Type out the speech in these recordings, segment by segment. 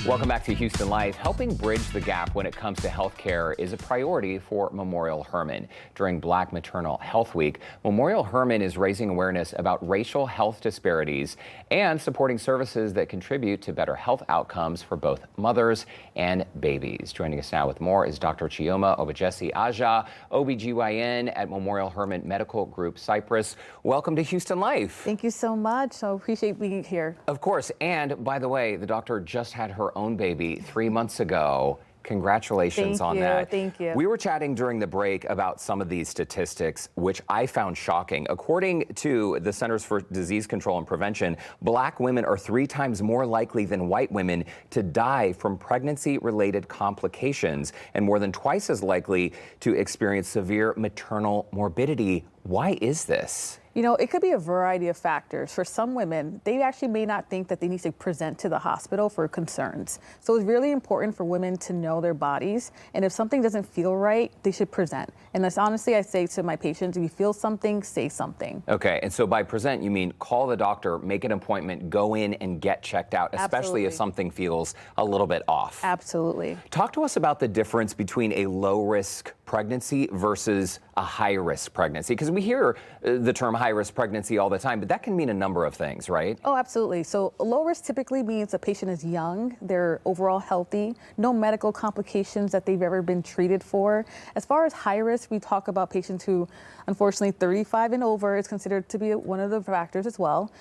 Welcome back to Houston Life. Helping bridge the gap when it comes to healthcare is a priority for Memorial Hermann. During Black Maternal Health Week, Memorial Hermann is raising awareness about racial health disparities and supporting services that contribute to better health outcomes for both mothers and babies. Joining us now with more is Dr. Chioma Ogbejesi-Ajah, OBGYN at Memorial Hermann Medical Group Cypress. Welcome to Houston Life. Thank you so much. I appreciate being here. Of course. And by the way, the doctor just had her own baby 3 months ago. Congratulations on that. Thank you. We were chatting during the break about some of these statistics, which I found shocking. According to the Centers for Disease Control and Prevention, Black women are 3 times more likely than white women to die from pregnancy-related complications and more than twice as likely to experience severe maternal morbidity. Why is this? You know, it could be a variety of factors. For some women, they actually may not think that they need to present to the hospital for concerns. So it's really important for women to know their bodies. And if something doesn't feel right, they should present. And that's honestly, I say to my patients, if you feel something, say something. Okay. And so by present, you mean call the doctor, make an appointment, go in and get checked out, especially if something feels a little bit off. Absolutely. Talk to us about the difference between a low-risk pregnancy versus a high-risk pregnancy, because we hear the term high-risk pregnancy all the time, but that can mean a number of things, right? Oh, absolutely. So low risk typically means a patient is young, they're overall healthy, no medical complications that they've ever been treated for. As far as high risk, we talk about patients who, unfortunately, 35 and over is considered to be one of the factors as well.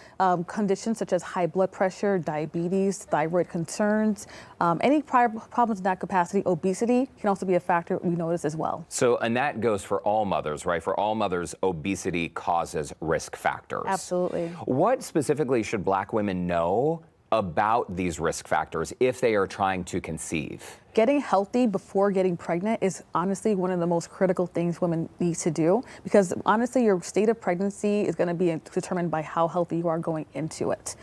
Conditions such as high blood pressure, diabetes, thyroid concerns, any prior problems in that capacity, obesity can also be a factor we notice as well. So, and that goes for all mothers, right? For all mothers, obesity causes risk factors. Absolutely. What specifically should Black women know about these risk factors if they are trying to conceive? Getting healthy before getting pregnant is honestly one of the most critical things women need to do, because honestly, your state of pregnancy is going to be determined by how healthy you are going into it.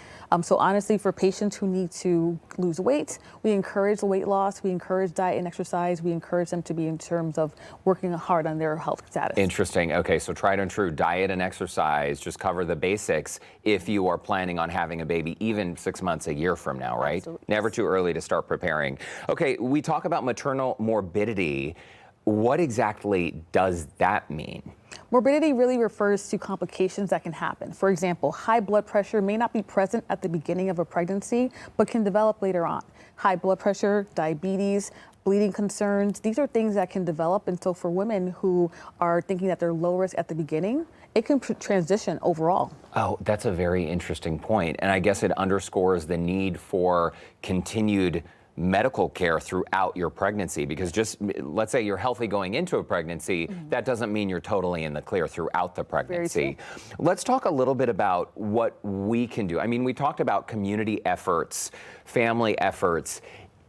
So honestly, for patients who need to lose weight, we encourage weight loss, we encourage diet and exercise, we encourage them to be in terms of working hard on their health status. Interesting. Okay, so tried and true, diet and exercise, just cover the basics if you are planning on having a baby even 6 months, a year from now, right? Absolutely. Never too early to start preparing. Okay, we talk about maternal morbidity. What exactly does that mean? Morbidity really refers to complications that can happen. For example, high blood pressure may not be present at the beginning of a pregnancy, but can develop later on. High blood pressure, diabetes, bleeding concerns, these are things that can develop. And so for women who are thinking that they're low risk at the beginning, it can transition overall. Oh, that's a very interesting point. And I guess it underscores the need for continued medical care throughout your pregnancy, because just let's say you're healthy going into a pregnancy, that doesn't mean you're totally in the clear throughout the pregnancy. Let's talk a little bit about what we can do. I mean, we talked about community efforts, family efforts.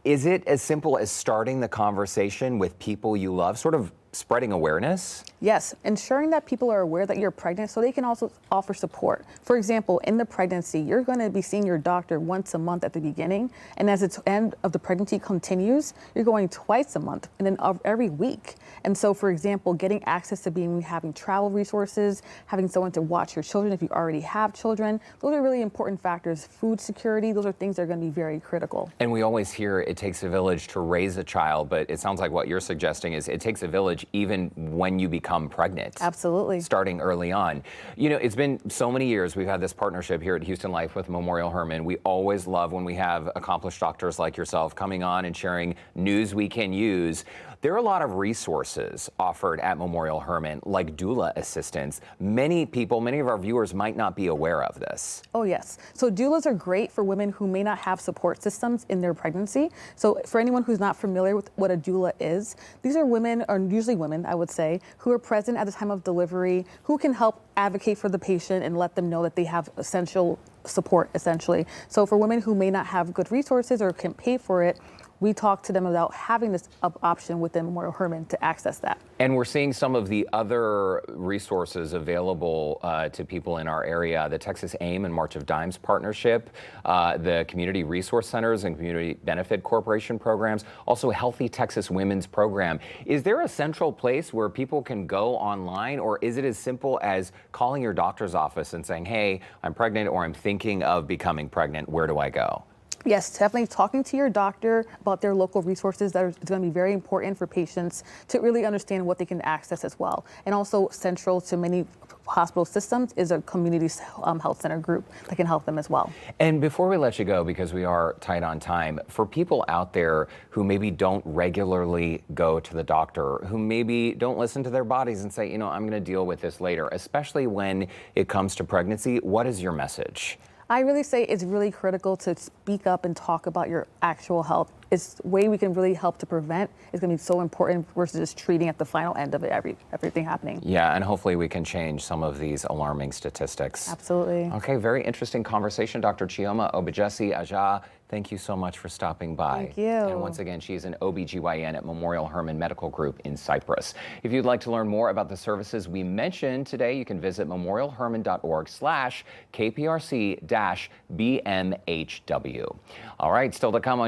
Is it as simple as starting the conversation with people you love, sort of spreading awareness? Yes, ensuring that people are aware that you're pregnant so they can also offer support. For example, in the pregnancy, you're going to be seeing your doctor once a month at the beginning, and as the end of the pregnancy continues, you're going twice a month and then every week. And so, for example, getting access to having travel resources, having someone to watch your children if you already have children, those are really important factors. Food security, those are things that are going to be very critical. And we always hear it takes a village to raise a child, but it sounds like what you're suggesting is it takes a village even when you become pregnant. Absolutely. Starting early on. You know, it's been so many years we've had this partnership here at Houston Life with Memorial Hermann. We always love when we have accomplished doctors like yourself coming on and sharing news we can use. There are a lot of resources offered at Memorial Hermann, like doula assistance. Many people, many of our viewers might not be aware of this. Oh, yes. So doulas are great for women who may not have support systems in their pregnancy. So for anyone who's not familiar with what a doula is, these are women, or usually women, I would say, who are present at the time of delivery, who can help advocate for the patient and let them know that they have essential support, essentially. So for women who may not have good resources or can pay for it, we talk to them about having this option within Memorial Hermann to access that. And we're seeing some of the other resources available to people in our area, the Texas AIM and March of Dimes partnership, the Community Resource Centers and Community Benefit Corporation programs, also Healthy Texas Women's Program. Is there a central place where people can go online, or is it as simple as calling your doctor's office and saying, hey, I'm pregnant or I'm thinking of becoming pregnant, where do I go? Yes, definitely talking to your doctor about their local resources is going to be very important for patients to really understand what they can access as well. And also central to many hospital systems is a community health center group that can help them as well. And before we let you go, because we are tight on time, for people out there who maybe don't regularly go to the doctor, who maybe don't listen to their bodies and say, I'm going to deal with this later, especially when it comes to pregnancy, what is your message? I really say it's really critical to speak up and talk about your actual health. It's the way we can really help to prevent. It's going to be so important versus just treating at the final end of it, everything happening. Yeah, and hopefully we can change some of these alarming statistics. Absolutely. Okay, very interesting conversation. Dr. Chioma Ogbejesi-Ajah, thank you so much for stopping by. Thank you. And once again, she's an OBGYN at Memorial Hermann Medical Group in Cypress. If you'd like to learn more about the services we mentioned today, you can visit memorialhermann.org/KPRC-BMHW. All right, still to come on